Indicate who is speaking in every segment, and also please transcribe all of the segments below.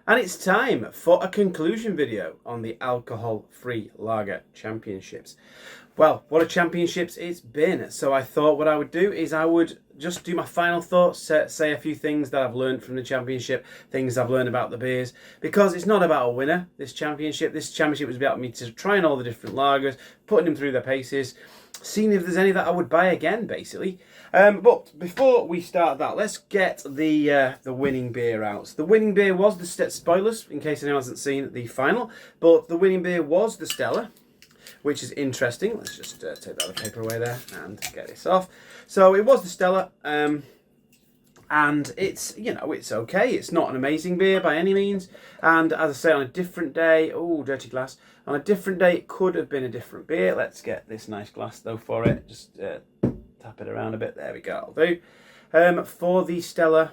Speaker 1: And it's time for a conclusion video on the Alcohol-Free Lager Championships. Well, what a championships it's been. So I thought what I would do is I would just do my final thoughts, say a few things that I've learned from the championship, things I've learned about the beers, because it's not about a winner, this championship. This championship was about me to trying all the different lagers, putting them through their paces, seeing if there's any that I would buy again, basically. But before we start that, let's get the winning beer out. So the winning beer was the spoilers, in case anyone hasn't seen the final, but the winning beer was the Stella, which is interesting. Let's just take that other paper away there and get this off. So it was the Stella, and it's, you know, it's okay. It's not an amazing beer by any means. And as I say, on a different day, oh, dirty glass. On a different day, it could have been a different beer. Let's get this nice glass though for it. Just tap it around a bit. There we go. I'll do. For the Stella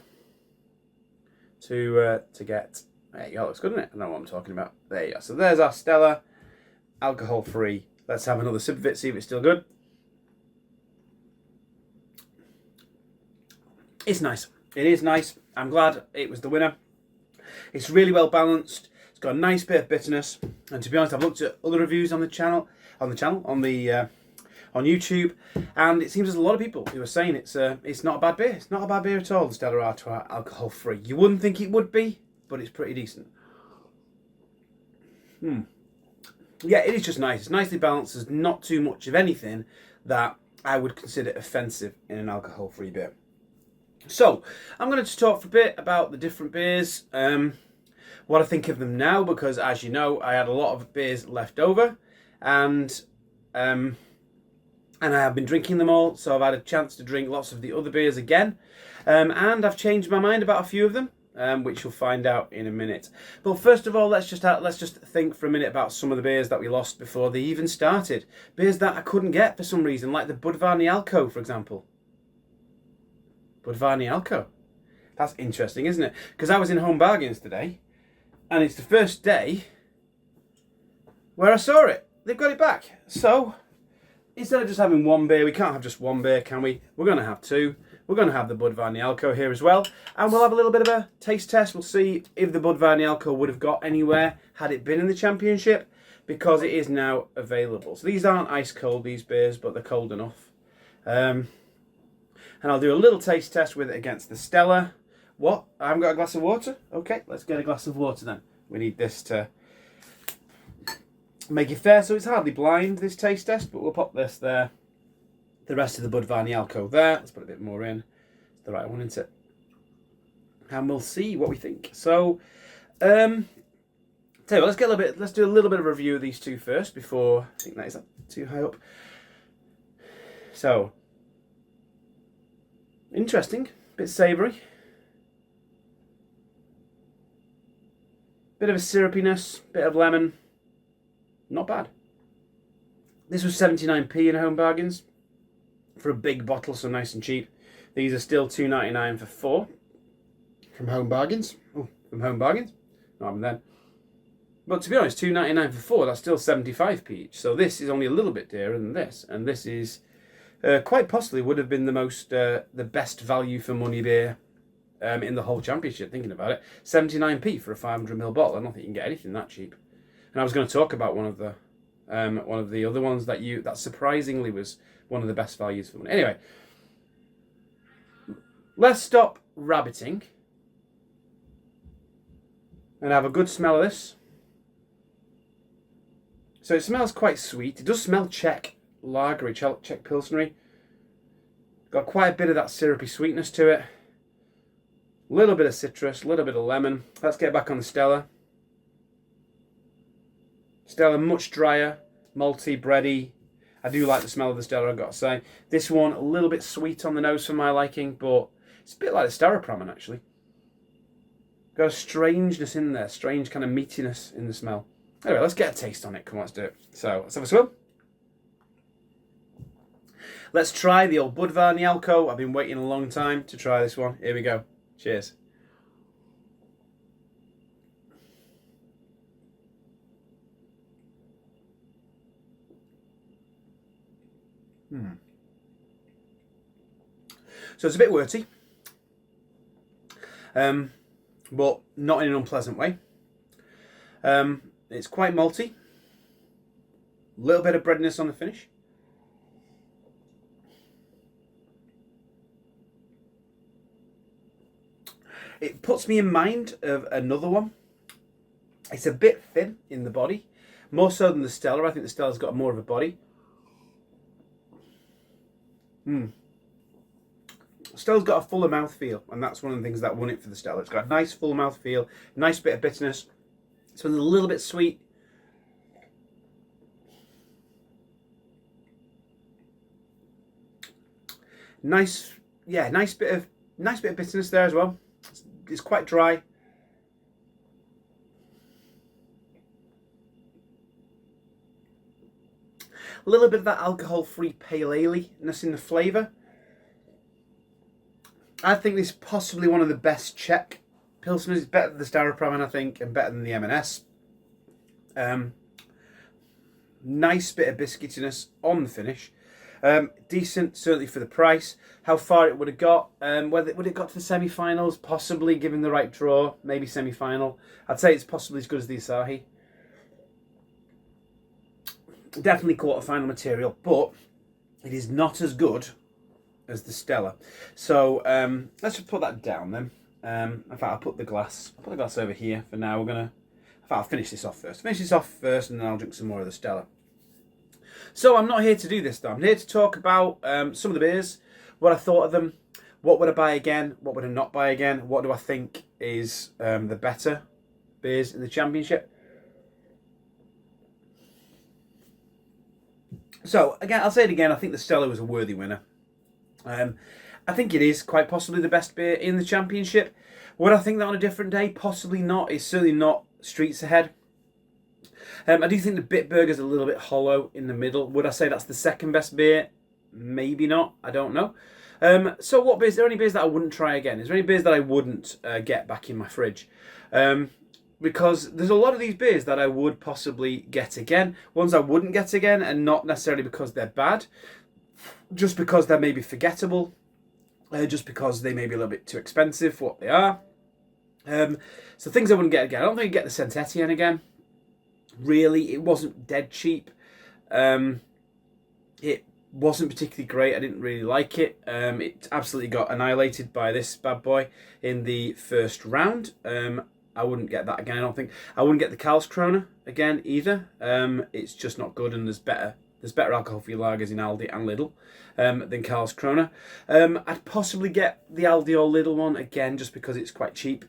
Speaker 1: to get. There you go. Looks good, isn't it? I know what I'm talking about. There you go. So there's our Stella, alcohol free. Let's have another sip of it. See if it's still good. It's nice. It is nice. I'm glad it was the winner. It's really well balanced. It's got a nice bit of bitterness. And to be honest, I've looked at other reviews on YouTube, and it seems there's a lot of people who are saying it's not a bad beer. It's not a bad beer at all. The Stella Artois alcohol free. You wouldn't think it would be, but it's pretty decent. Yeah, it is just nice. It's nicely balanced. There's not too much of anything that I would consider offensive in an alcohol free beer. So, I'm going to talk for a bit about the different beers, what I think of them now, because as you know, I had a lot of beers left over, and I have been drinking them all, so I've had a chance to drink lots of the other beers again, and I've changed my mind about a few of them, which you'll find out in a minute. But first of all, let's just think for a minute about some of the beers that we lost before they even started. Beers that I couldn't get for some reason, like the Budvar Nyalko, for example. Budvar Nyalko. That's interesting, isn't it? Because I was in Home Bargains today, and it's the first day where I saw it. They've got it back. So, instead of just having one beer, we can't have just one beer, can we? We're going to have two. We're going to have the Budvar Nyalko here as well. And we'll have a little bit of a taste test. We'll see if the Budvar Nyalko would have got anywhere had it been in the championship, because it is now available. So these aren't ice cold, these beers, but they're cold enough. And I'll do a little taste test with it against the Stella. What? I haven't got a glass of water? Okay, let's get a glass of water then. We need this to make it fair, so it's hardly blind, this taste test, but we'll pop this there. The rest of the Budvar Nyalko there. Let's put a bit more in. It's the right one, isn't it? And we'll see what we think. So, tell you what, let's do a little bit of a review of these two first before, I think that is too high up. So, interesting, bit savoury, bit of a syrupiness, bit of lemon, not bad. This was 79p in Home Bargains for a big bottle, so nice and cheap. These are still $2.99 for 4 from Home Bargains. Oh, from Home Bargains, not having then. But to be honest, $2.99 for 4, that's still 75p each. So this is only a little bit dearer than this, and this is quite possibly would have been the best value for money beer in the whole championship, thinking about it. 79p for a 500ml bottle. I don't think you can get anything that cheap. And I was going to talk about one of the other ones that surprisingly was one of the best values for money. Anyway, let's stop rabbiting and have a good smell of this. So it smells quite sweet. It does smell Czech lagery, Czech Pilsnery. Got quite a bit of that syrupy sweetness to it. A little bit of citrus, a little bit of lemon. Let's get back on the Stella. Stella much drier, malty, bready. I do like the smell of the Stella, I've got to say. This one, a little bit sweet on the nose for my liking, but it's a bit like the Staropramen, actually. Got a strangeness in there, strange kind of meatiness in the smell. Anyway, let's get a taste on it. Come on, let's do it. So, let's have a swill. Let's try the old Budvar Nyalko. I've been waiting a long time to try this one. Here we go. Cheers. So it's a bit worty. but not in an unpleasant way. It's quite malty. A little bit of breadiness on the finish. It puts me in mind of another one. It's a bit thin in the body, more so than the Stella. I think the Stella's got more of a body. Stella's got a fuller mouthfeel, and that's one of the things that won it for the Stella. It's got a nice full mouthfeel, nice bit of bitterness. This one's a little bit sweet. Nice bit of bitterness there as well. It's quite dry. A little bit of that alcohol-free pale ale-ness in the flavour. I think this is possibly one of the best Czech Pilsners. It's better than the Staropramen, I think, and better than the M&S. Nice bit of biscuitiness on the finish. Decent, certainly for the price. How far it would have got. Would it got to the semi-finals? Possibly, given the right draw. Maybe semi-final. I'd say it's possibly as good as the Asahi. Definitely quarter-final material, but it is not as good as the Stella. So let's just put that down then. In fact, I'll put the glass over here for now. I'll finish this off first. And then I'll drink some more of the Stella. So I'm not here to do this though. I'm here to talk about some of the beers, what I thought of them, what would I buy again, what would I not buy again, what do I think is the better beers in the championship. So again, I'll say it again, I think the Stella was a worthy winner. I think it is quite possibly the best beer in the championship. Would I think that on a different day? Possibly not. It's certainly not streets ahead. I do think the Bitburger's a little bit hollow in the middle. Would I say that's the second best beer? Maybe not. I don't know. So what beers? Are there any beers that I wouldn't try again? Is there any beers that I wouldn't get back in my fridge? Because there's a lot of these beers that I would possibly get again. Ones I wouldn't get again, and not necessarily because they're bad. Just because they're maybe forgettable. Just because they may be a little bit too expensive for what they are. So things I wouldn't get again. I don't think I'd get the Saint Etienne again. Really, it wasn't dead cheap. It wasn't particularly great. I didn't really like it. It absolutely got annihilated by this bad boy in the first round. I wouldn't get that again, I don't think. I wouldn't get the Karlskrona again either. It's just not good, and there's better alcohol-free lagers in Aldi and Lidl than Karlskrona. I'd possibly get the Aldi or Lidl one again just because it's quite cheap.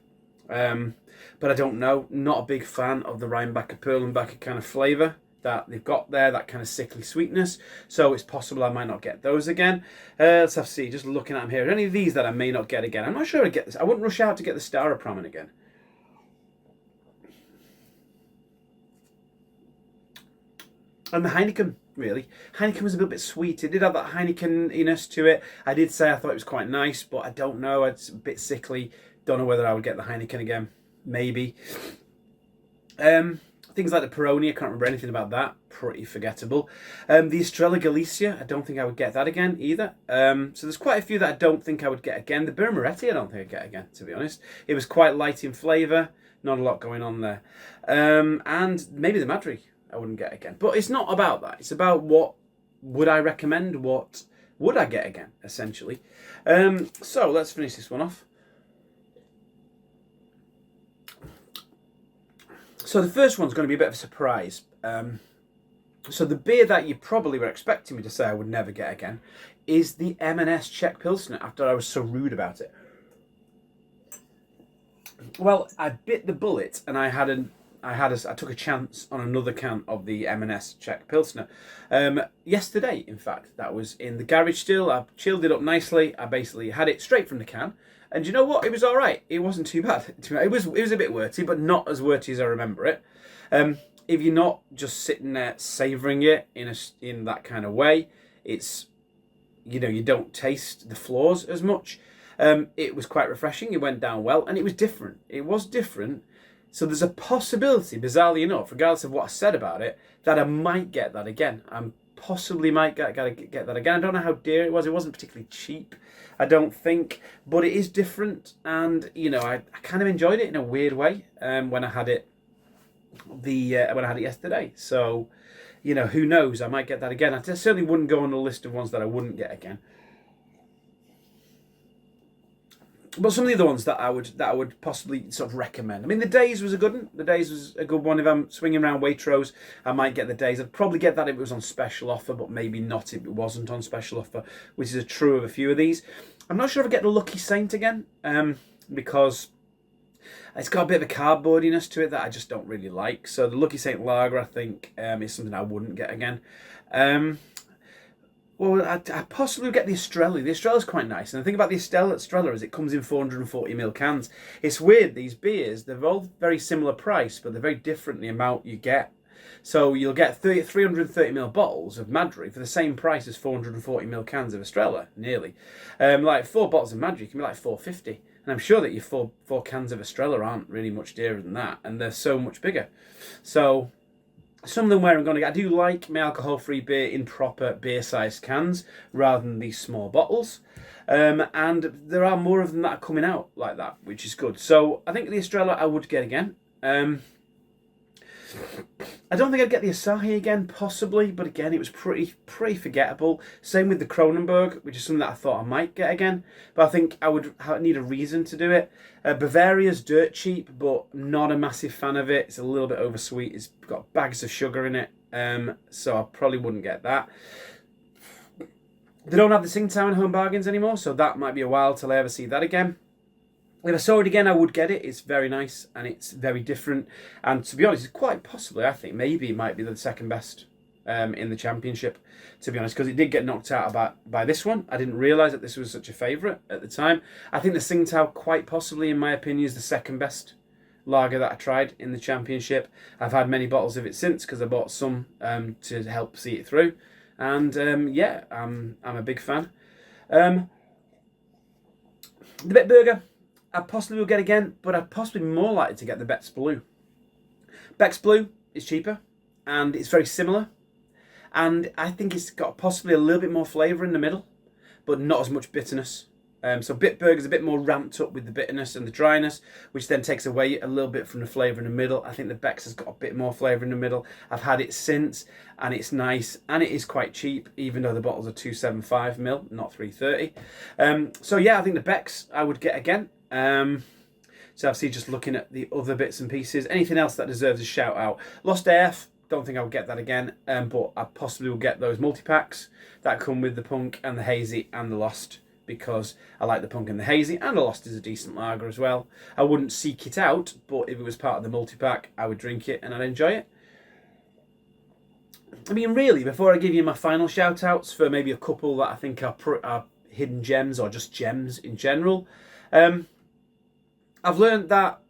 Speaker 1: But I don't know. Not a big fan of the Rheinbacher Perlenbacher kind of flavour that they've got there, that kind of sickly sweetness. So it's possible I might not get those again. Let's have to see. Just looking at them here. Are there any of these that I may not get again? I'm not sure I'd get this. I wouldn't rush out to get the Staropramen again. And the Heineken, really. Heineken was a little bit sweet. It did have that Heineken-iness to it. I did say I thought it was quite nice, but I don't know. It's a bit sickly. Don't know whether I would get the Heineken again. Maybe. Things like the Peroni, I can't remember anything about that. Pretty forgettable. The Estrella Galicia, I don't think I would get that again either. So there's quite a few that I don't think I would get again. The Birra Moretti, I don't think I'd get again, to be honest. It was quite light in flavour. Not a lot going on there. And maybe the Madri I wouldn't get again. But it's not about that. It's about what would I recommend, what would I get again, essentially. So let's finish this one off. So the first one's going to be a bit of a surprise. So the beer that you probably were expecting me to say I would never get again is the M&S Czech Pilsner, after I was so rude about it. Well, I bit the bullet and I took a chance on another can of the M&S Czech Pilsner. Yesterday, in fact, that was in the garage still. I chilled it up nicely. I basically had it straight from the can. And you know what? It was all right. It wasn't too bad. It was a bit worty, but not as worty as I remember it. If you're not just sitting there savouring it in that kind of way, it's, you don't taste the flaws as much. It was quite refreshing. It went down well, and it was different. It was different. So there's a possibility, bizarrely enough, regardless of what I said about it, that I might get that again. I'm possibly might get that again. I don't know how dear it was. It wasn't particularly cheap, I don't think, but it is different, and you know, I kind of enjoyed it in a weird way when I had it when I had it yesterday. So, you know, who knows? I might get that again. I certainly wouldn't go on the list of ones that I wouldn't get again. But some of the other ones that I would possibly sort of recommend. I mean, the Days was a good one. The Days was a good one. If I'm swinging around Waitrose, I might get the Days. I'd probably get that if it was on special offer, but maybe not if it wasn't on special offer, which is true of a few of these. I'm not sure if I get the Lucky Saint again, because it's got a bit of a cardboardiness to it that I just don't really like. So the Lucky Saint Lager, I think, is something I wouldn't get again. Well, I possibly get the Estrella. The Estrella's quite nice. And the thing about the Estrella is it comes in 440ml cans. It's weird, these beers, they're all very similar price, but they're very different the amount you get. So you'll get 330ml bottles of Madri for the same price as 440ml cans of Estrella, nearly. Like 4 bottles of Madri can be like $4.50. And I'm sure that your four cans of Estrella aren't really much dearer than that. And they're so much bigger. So some of them where I'm going to get, I do like my alcohol-free beer in proper beer-sized cans rather than these small bottles. And there are more of them that are coming out like that, which is good. So I think the Estrella I would get again. I don't think I'd get the Asahi again, possibly, but again, it was pretty forgettable. Same with the Kronenbourg, which is something that I thought I might get again, but I think I would need a reason to do it. Bavaria's dirt cheap, but not a massive fan of it. It's a little bit oversweet. It's got bags of sugar in it, so I probably wouldn't get that. They don't have the Tsingtao in Home Bargains anymore, so that might be a while till I ever see that again. If I saw it again, I would get it. It's very nice and it's very different. And to be honest, it's quite possibly, I think, maybe it might be the second best in the championship, to be honest, because it did get knocked out by this one. I didn't realise that this was such a favourite at the time. I think the Tsingtao, quite possibly, in my opinion, is the second best lager that I tried in the championship. I've had many bottles of it since because I bought some to help see it through. And yeah, I'm a big fan. The Bitburger, I possibly will get again, but I'd possibly be more likely to get the Beck's Blue. Beck's Blue is cheaper, and it's very similar. And I think it's got possibly a little bit more flavour in the middle, but not as much bitterness. So Bitburger's a bit more ramped up with the bitterness and the dryness, which then takes away a little bit from the flavour in the middle. I think the Beck's has got a bit more flavour in the middle. I've had it since, and it's nice, and it is quite cheap, even though the bottles are 275ml, not 330. So yeah, I think the Beck's I would get again. So obviously just looking at the other bits and pieces. Anything else that deserves a shout out? Lost AF, don't think I'll get that again, but I possibly will get those multi-packs that come with the Punk and the Hazy and the Lost, because I like the Punk and the Hazy, and the Lost is a decent lager as well. I wouldn't seek it out, but if it was part of the multi-pack, I would drink it and I'd enjoy it. I mean, really, before I give you my final shout-outs for maybe a couple that I think are hidden gems or just gems in general, I've learned that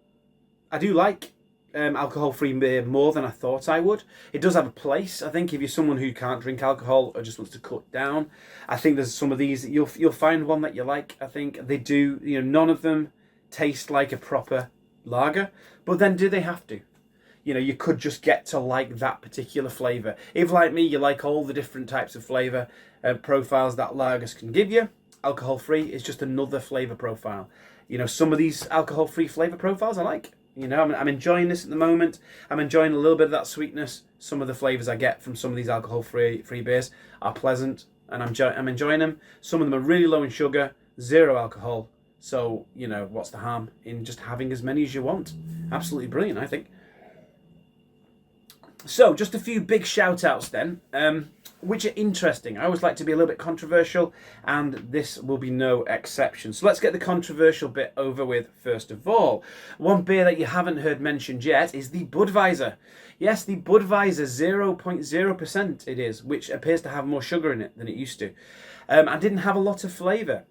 Speaker 1: I do like alcohol-free beer more than I thought I would. It does have a place. I think if you're someone who can't drink alcohol or just wants to cut down, I think there's some of these that you'll find one that you like. I think they do. You know, none of them taste like a proper lager, but then do they have to? You know, you could just get to like that particular flavour. If, like me, you like all the different types of flavour profiles that lagers can give you, alcohol-free is just another flavour profile. You know, some of these alcohol-free flavour profiles I like. You know, I'm enjoying this at the moment. I'm enjoying a little bit of that sweetness. Some of the flavours I get from some of these alcohol-free beers are pleasant, and I'm enjoying them. Some of them are really low in sugar, zero alcohol. So, you know, what's the harm in just having as many as you want? Absolutely brilliant, I think. So, just a few big shout-outs then, which are interesting. I always like to be a little bit controversial, and this will be no exception. So let's get the controversial bit over with first of all. One beer that you haven't heard mentioned yet is the Budweiser. Yes, the Budweiser 0.0% it is, which appears to have more sugar in it than it used to. And didn't have a lot of flavour.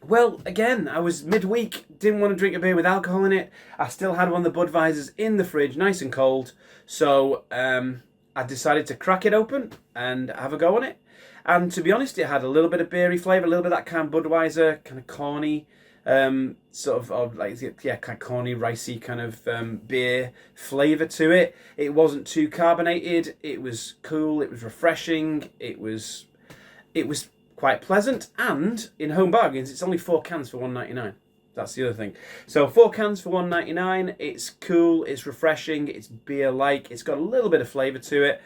Speaker 1: Well, again, I was midweek, didn't want to drink a beer with alcohol in it. I still had one of the Budweisers in the fridge, nice and cold. So I decided to crack it open and have a go on it. And to be honest, it had a little bit of beery flavour, a little bit of that kind of Budweiser, kind of corny sort of like, yeah, kind of corny, ricey kind of beer flavour to it. It wasn't too carbonated. It was cool. It was refreshing. It was quite pleasant. And in Home Bargains, it's only 4 cans for $1.99. That's the other thing. So 4 cans for $1.99. It's cool. It's refreshing. It's beer-like. It's got a little bit of flavour to it.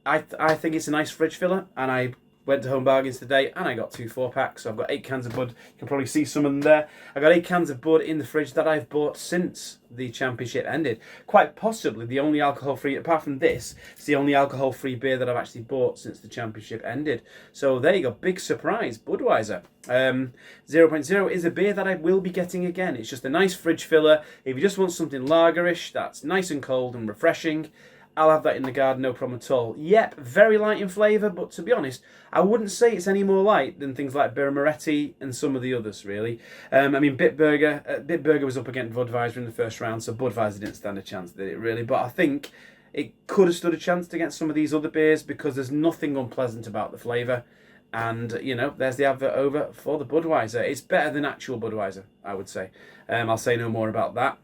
Speaker 1: I think it's a nice fridge filler, and I went to Home Bargains today and I got 2 4-packs. So I've got 8 cans of Bud. You can probably see some of them there. I got 8 cans of Bud in the fridge that I've bought since the championship ended. Quite possibly the only alcohol-free, apart from this, it's the only alcohol-free beer that I've actually bought since the championship ended. So there you go, big surprise, Budweiser. 0.0 is a beer that I will be getting again. It's just a nice fridge filler. If you just want something lagerish that's nice and cold and refreshing, I'll have that in the garden, no problem at all. Yep, very light in flavour, but to be honest, I wouldn't say it's any more light than things like Birra Moretti and some of the others, really. I mean, Bitburger was up against Budweiser in the first round, so Budweiser didn't stand a chance, did it, really? But I think it could have stood a chance against some of these other beers because there's nothing unpleasant about the flavour. And, you know, there's the advert over for the Budweiser. It's better than actual Budweiser, I would say. I'll say no more about that.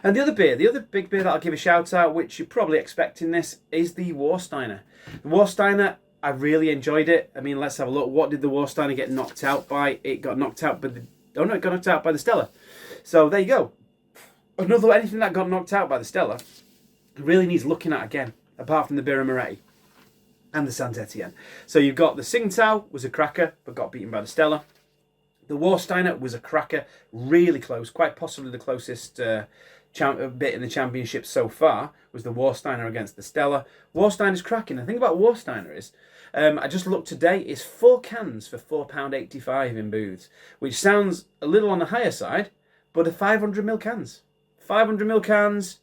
Speaker 1: And the other big beer that I'll give a shout out, which you're probably expecting this, is the Warsteiner. The Warsteiner, I really enjoyed it. I mean, let's have a look. What did the Warsteiner get knocked out by? It got knocked out by it got knocked out by the Stella. So there you go. Anything that got knocked out by the Stella really needs looking at again, apart from the Birra Moretti and the Saint Etienne. So you've got the Tsingtao, was a cracker, but got beaten by the Stella. The Warsteiner was a cracker, really close, quite possibly the closest bit in the championship so far was the Warsteiner against the Stella. Warsteiner's cracking. The thing about Warsteiner is, I just looked today, it's 4 cans for £4.85 in booths, which sounds a little on the higher side, but they're 500ml cans. 500ml cans,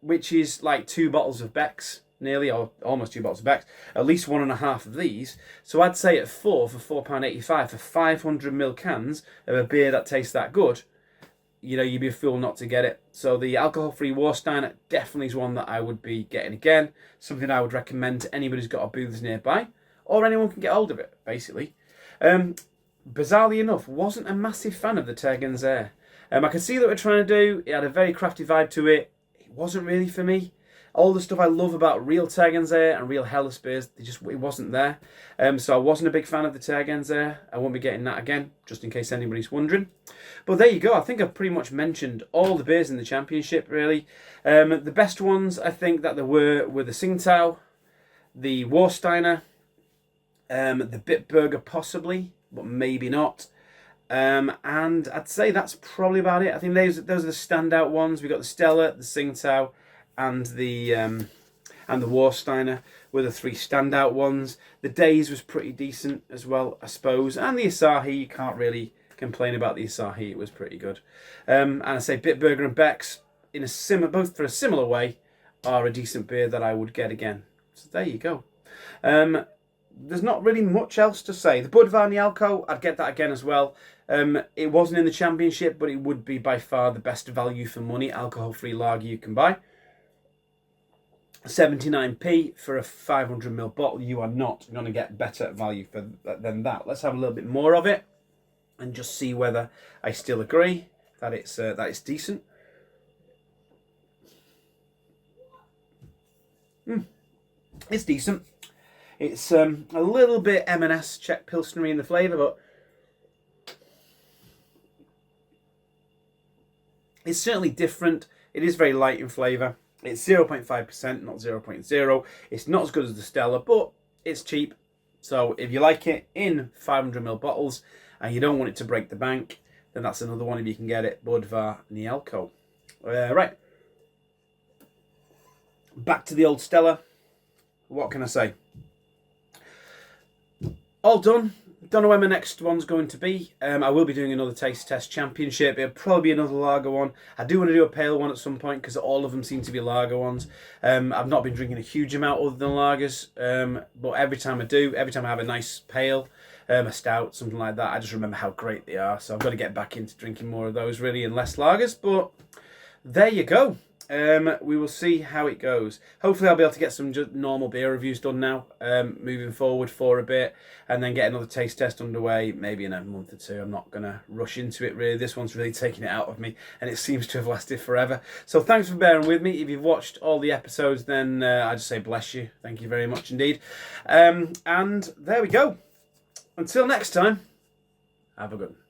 Speaker 1: which is like 2 bottles of Beck's. Nearly, or almost 2 bottles of Beck's, at least 1.5 of these. So I'd say at 4 for £4.85 for 500ml cans of a beer that tastes that good, you know, you'd be a fool not to get it. So the alcohol-free Warsteiner definitely is one that I would be getting again. Something I would recommend to anybody who's got a booths nearby, or anyone can get hold of it, basically. Bizarrely enough, wasn't a massive fan of the Tegernsee. I could see that we're trying to do. It had a very crafty vibe to it. It wasn't really for me. All the stuff I love about real Tegernsee and real Helles beers, it wasn't there. So I wasn't a big fan of the Tegernsee. I won't be getting that again, just in case anybody's wondering. But there you go. I think I've pretty much mentioned all the beers in the championship, really. The best ones, I think, that there were the Tsingtao, the Warsteiner, the Bitburger possibly, but maybe not. And I'd say that's probably about it. I think those are the standout ones. We got the Stella, the Tsingtao, and the Warsteiner were the 3 standout ones. The Days was pretty decent as well, I suppose. And the Asahi, you can't really complain about the Asahi. It was pretty good. And I say Bitburger and Beck's, both for a similar way, are a decent beer that I would get again. So there you go. There's not really much else to say. The Budvar Alco, I'd get that again as well. It wasn't in the championship, but it would be by far the best value for money alcohol-free lager you can buy. 79p for a 500ml bottle. You are not going to get better value than that. Let's have a little bit more of it and just see whether I still agree that it's decent. It's decent. It's a little bit M&S Czech Pilsnery in the flavour, but it's certainly different. It is very light in flavour. It's 0.5%, not 0.0. It's not as good as the Stella, but it's cheap. So if you like it in 500ml bottles and you don't want it to break the bank, then that's another one if you can get it. Budvar Nyalko. Right. Back to the old Stella. What can I say? All done. Don't know when my next one's going to be. I will be doing another Taste Test Championship. It'll probably be another lager one. I do want to do a pale one at some point because all of them seem to be lager ones. I've not been drinking a huge amount other than lagers, but every time I have a nice pale, a stout, something like that, I just remember how great they are. So I've got to get back into drinking more of those really and less lagers. But there you go. We will see how it goes. Hopefully I'll be able to get some just normal beer reviews done now, moving forward for a bit, and then get another taste test underway, maybe in a month or two. I'm not going to rush into it really. This one's really taking it out of me, and it seems to have lasted forever. So thanks for bearing with me. If you've watched all the episodes, then I just say bless you. Thank you very much indeed. And there we go. Until next time, have a good one.